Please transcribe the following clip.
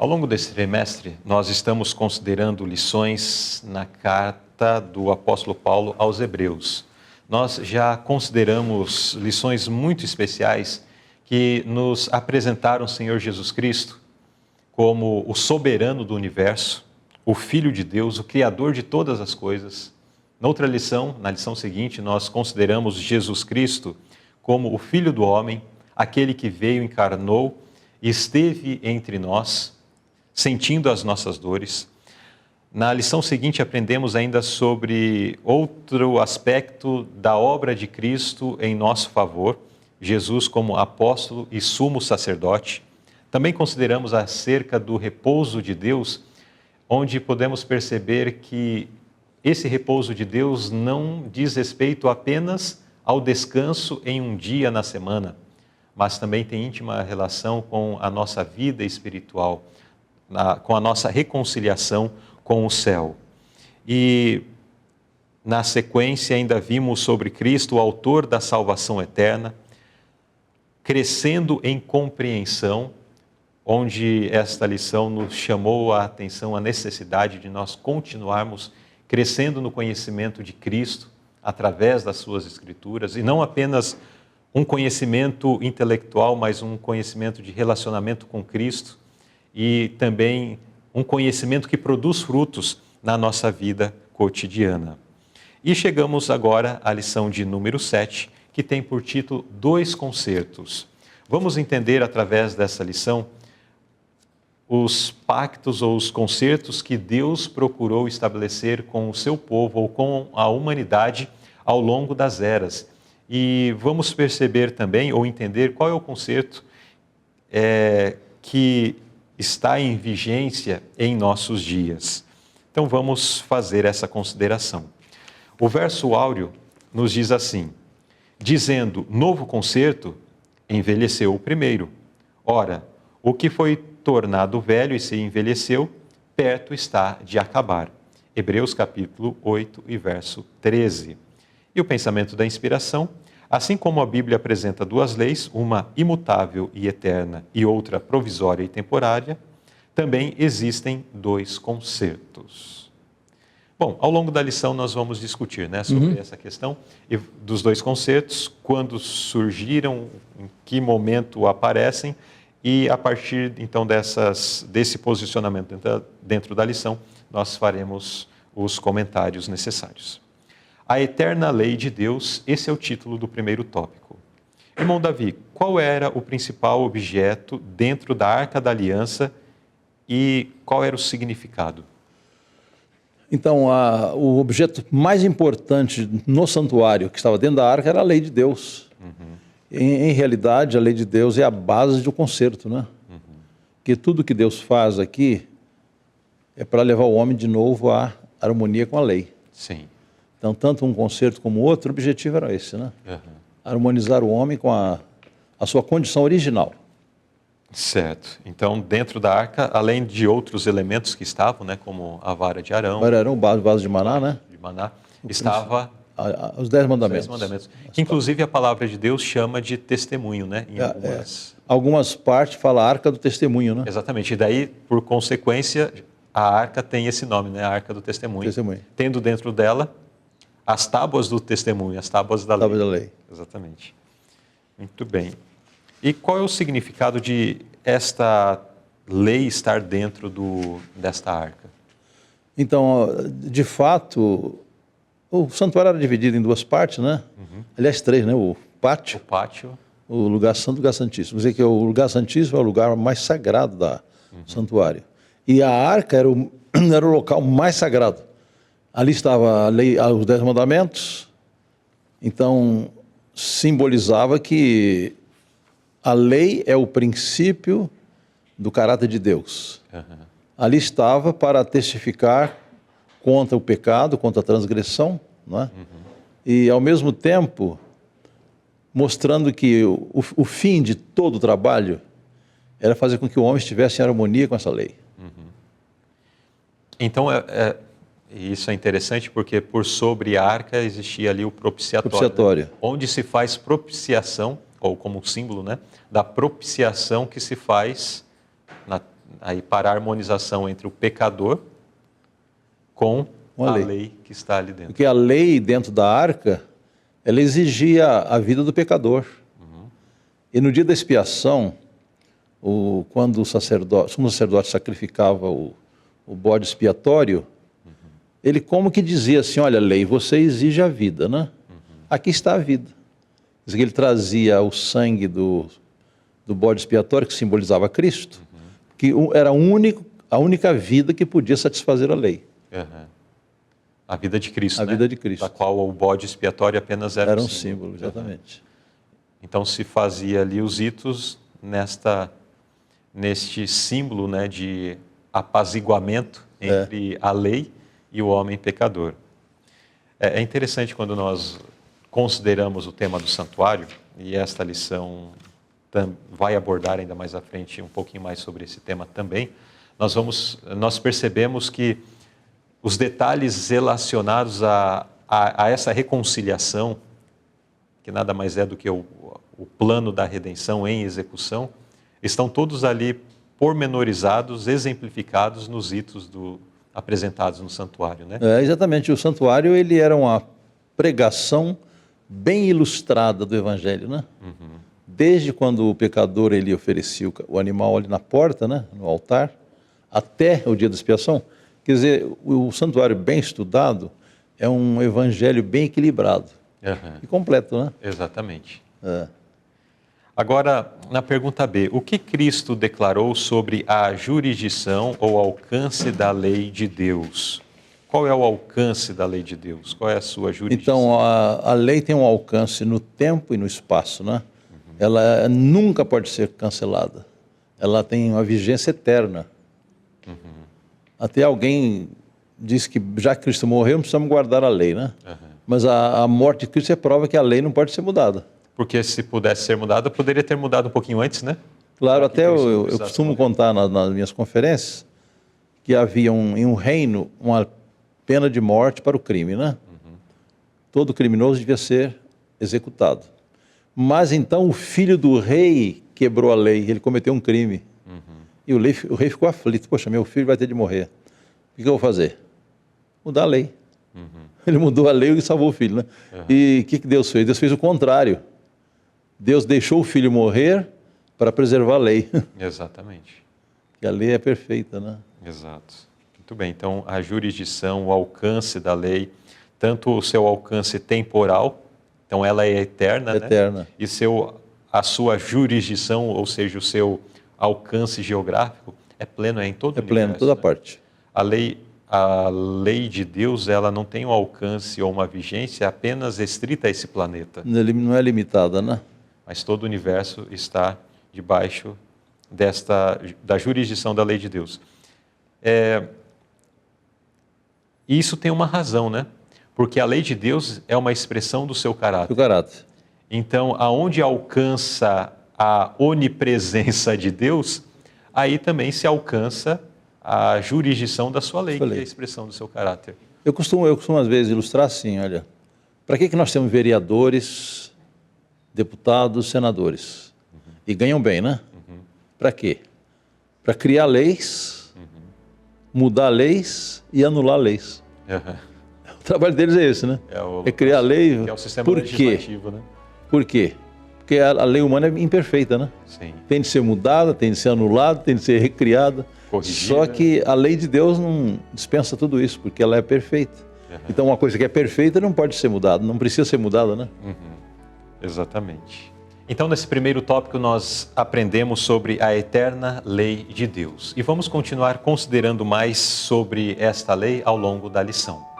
Ao longo desse trimestre, nós estamos considerando lições na carta do apóstolo Paulo aos Hebreus. Nós já consideramos lições muito especiais que nos apresentaram o Senhor Jesus Cristo como o soberano do universo, o Filho de Deus, o Criador de todas as coisas. Noutra lição, na lição seguinte, nós consideramos Jesus Cristo como o Filho do homem, aquele que veio, encarnou e esteve entre nós, sentindo as nossas dores. Na lição seguinte, aprendemos ainda sobre outro aspecto da obra de Cristo em nosso favor, Jesus como apóstolo e sumo sacerdote. Também consideramos acerca do repouso de Deus, onde podemos perceber que esse repouso de Deus não diz respeito apenas ao descanso em um dia na semana, mas também tem íntima relação com a nossa vida espiritual, com a nossa reconciliação com o céu. E na sequência ainda vimos sobre Cristo, o autor da salvação eterna, crescendo em compreensão, onde esta lição nos chamou a atenção a necessidade de nós continuarmos crescendo no conhecimento de Cristo através das suas escrituras, e não apenas um conhecimento intelectual, mas um conhecimento de relacionamento com Cristo e também um conhecimento que produz frutos na nossa vida cotidiana. E chegamos agora à lição de número 7, que tem por título Dois Concertos. Vamos entender através dessa lição os pactos ou os concertos que Deus procurou estabelecer com o seu povo ou com a humanidade ao longo das eras. E vamos perceber também ou entender qual é o concerto que está em vigência em nossos dias. Então vamos fazer essa consideração. O verso áureo nos diz assim: dizendo, novo concerto, envelheceu o primeiro. Ora, o que foi tornado velho e se envelheceu, perto está de acabar. Hebreus capítulo 8 e verso 13. E o pensamento da inspiração: assim como a Bíblia apresenta duas leis, uma imutável e eterna e outra provisória e temporária, também existem dois concertos. Bom, ao longo da lição nós vamos discutir sobre essa questão dos dois concertos, quando surgiram, em que momento aparecem, e a partir então desse posicionamento dentro da lição, nós faremos os comentários necessários. A eterna lei de Deus, esse é o título do primeiro tópico. Irmão Davi, qual era o principal objeto dentro da Arca da Aliança e qual era o significado? Então, o objeto mais importante no santuário que estava dentro da arca era a lei de Deus. Em realidade, a lei de Deus é a base do concerto, né? Porque tudo que Deus faz aqui é para levar o homem de novo à harmonia com a lei. Sim. Então, tanto um concerto como o outro, o objetivo era esse, né? Harmonizar o homem com a sua condição original. Certo. Então, dentro da arca, além de outros elementos que estavam, como a vara de Arão, O vaso de maná, né? Estava os 10 mandamentos. Que, inclusive, a palavra de Deus chama de testemunho, em algumas partes fala Arca do Testemunho, né? Exatamente. E daí, por consequência, a arca tem esse nome, a Arca do Testemunho. Tendo dentro dela as tábuas do testemunho, as tábuas da lei. Exatamente. Muito bem. E qual é o significado de esta lei estar dentro desta arca? Então, de fato, o santuário era dividido em duas partes, né? Aliás, três, né? O pátio, o lugar santo e o lugar santíssimo. Quer dizer que o lugar santíssimo é o lugar mais sagrado do santuário. E a arca era o local mais sagrado. Ali estava a lei, os 10 mandamentos. Então, simbolizava que a lei é o princípio do caráter de Deus. Ali estava para testificar contra o pecado, contra a transgressão, não é? E, ao mesmo tempo, mostrando que o fim de todo o trabalho era fazer com que o homem estivesse em harmonia com essa lei. Então, isso é interessante porque por sobre a arca existia ali o propiciatório. Onde se faz propiciação, ou como símbolo, da propiciação que se faz aí para a harmonização entre o pecador com a lei que está ali dentro. Porque a lei dentro da arca, ela exigia a vida do pecador. E no dia da expiação, quando o sumo sacerdote sacrificava o bode expiatório, ele como que dizia assim, olha, lei, você exige a vida, né? Aqui está a vida. Ele trazia o sangue do bode expiatório, que simbolizava Cristo, que era a única vida que podia satisfazer a lei. A vida de Cristo, a vida de Cristo. Da qual o bode expiatório apenas era um símbolo. Exatamente. Então se fazia ali os ritos neste símbolo, né, de apaziguamento entre a lei e o homem pecador. É interessante quando nós consideramos o tema do santuário, e esta lição vai abordar ainda mais à frente um pouquinho mais sobre esse tema também, nós percebemos que os detalhes relacionados a essa reconciliação, que nada mais é do que o plano da redenção em execução, estão todos ali pormenorizados, exemplificados nos ritos apresentados no santuário, né? Exatamente, o santuário ele era uma pregação bem ilustrada do Evangelho, né? Desde quando o pecador ele oferecia o animal ali na porta, né, no altar, até o dia da expiação. Quer dizer, o santuário bem estudado é um evangelho bem equilibrado e completo, né? Exatamente. Agora, na pergunta B, o que Cristo declarou sobre a jurisdição ou alcance da lei de Deus? Qual é o alcance da lei de Deus? Qual é a sua jurisdição? Então, a lei tem um alcance no tempo e no espaço, né? Ela nunca pode ser cancelada. Ela tem uma vigência eterna. Até alguém diz que já que Cristo morreu, não precisamos guardar a lei, né? Mas a morte de Cristo é prova que a lei não pode ser mudada. Porque se pudesse ser mudada, poderia ter mudado um pouquinho antes, né? Claro, até eu costumo contar nas minhas conferências que havia em um reino uma pena de morte para o crime, né? Todo criminoso devia ser executado. Mas então o filho do rei quebrou a lei, ele cometeu um crime. E o rei ficou aflito, poxa, meu filho vai ter de morrer. O que eu vou fazer? Mudar a lei. Ele mudou a lei e salvou o filho, né? E o que Deus fez? Deus fez o contrário. Deus deixou o filho morrer para preservar a lei. Exatamente. Que a lei é perfeita, né? Exato. Muito bem, então a jurisdição, o alcance da lei, tanto o seu alcance temporal, então ela é eterna, né? E a sua jurisdição, ou seja, o seu alcance geográfico, é pleno, em todo o universo. É pleno, toda parte. A lei de Deus, ela não tem um alcance ou uma vigência apenas restrita a esse planeta. Não é limitada, né? Mas todo o universo está debaixo da jurisdição da lei de Deus. Isso tem uma razão, né? Porque a lei de Deus é uma expressão do seu caráter. Do caráter. Então, aonde alcança a onipresença de Deus, aí também se alcança a jurisdição da sua lei, que é a expressão do seu caráter. Eu costumo às vezes ilustrar assim, olha, para que nós temos vereadores, deputados, senadores? E ganham bem, né? Para quê? Para criar leis, mudar leis e anular leis. O trabalho deles é esse, né? É criar lei. É o sistema legislativo, né? Por quê? Porque a lei humana é imperfeita, né? Sim. Tem de ser mudada, tem de ser anulada, tem de ser recriada. Corrigida. Só que a lei de Deus não dispensa tudo isso, porque ela é perfeita. Então uma coisa que é perfeita não pode ser mudada, não precisa ser mudada, né? Exatamente. Então, nesse primeiro tópico, nós aprendemos sobre a eterna lei de Deus. E vamos continuar considerando mais sobre esta lei ao longo da lição.